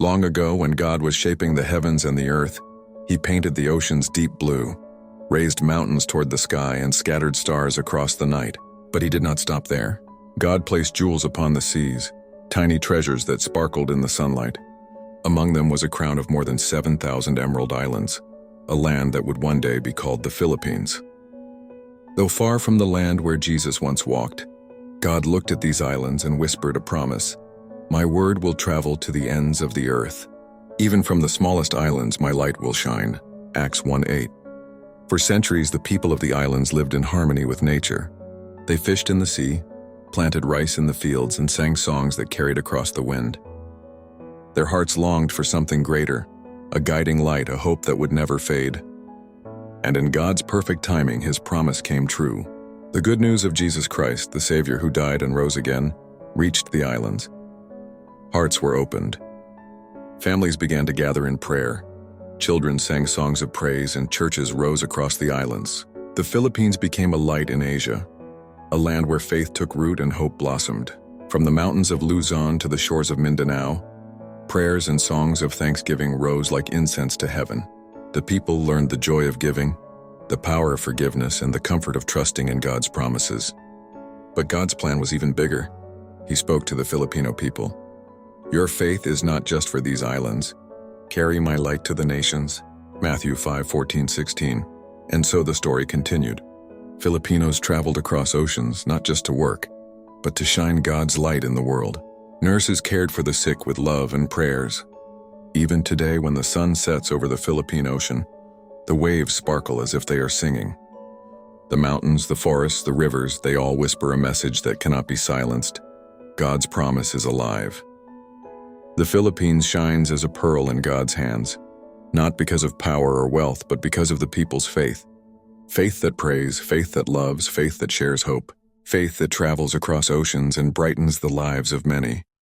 Long ago, when God was shaping the heavens and the earth, he painted the oceans deep blue, raised mountains toward the sky, and scattered stars across the night. But he did not stop there. God placed jewels upon the seas, tiny treasures that sparkled in the sunlight. Among them was a crown of more than 7,000 emerald islands, a land that would one day be called the Philippines. Though far from the land where Jesus once walked, God looked at these islands and whispered a promise. "My word will travel to the ends of the earth. Even from the smallest islands my light will shine." Acts 1:8. For centuries, the people of the islands lived in harmony with nature. They fished in the sea, planted rice in the fields, and sang songs that carried across the wind. Their hearts longed for something greater, a guiding light, a hope that would never fade. And in God's perfect timing, his promise came true. The good news of Jesus Christ, the Savior who died and rose again, reached the islands. Hearts were opened. Families began to gather in prayer. Children sang songs of praise, and churches rose across the islands. The Philippines became a light in Asia, a land where faith took root and hope blossomed. From the mountains of Luzon to the shores of Mindanao, prayers and songs of thanksgiving rose like incense to heaven. The people learned the joy of giving, the power of forgiveness, and the comfort of trusting in God's promises. But God's plan was even bigger. He spoke to the Filipino people. "Your faith is not just for these islands. Carry my light to the nations." Matthew 5:14-16. And so the story continued. Filipinos traveled across oceans, not just to work, but to shine God's light in the world. Nurses cared for the sick with love and prayers. Even today, when the sun sets over the Philippine Ocean, the waves sparkle as if they are singing. The mountains, the forests, the rivers, they all whisper a message that cannot be silenced. God's promise is alive. The Philippines shines as a pearl in God's hands, not because of power or wealth, but because of the people's faith. Faith that prays, faith that loves, faith that shares hope, faith that travels across oceans and brightens the lives of many.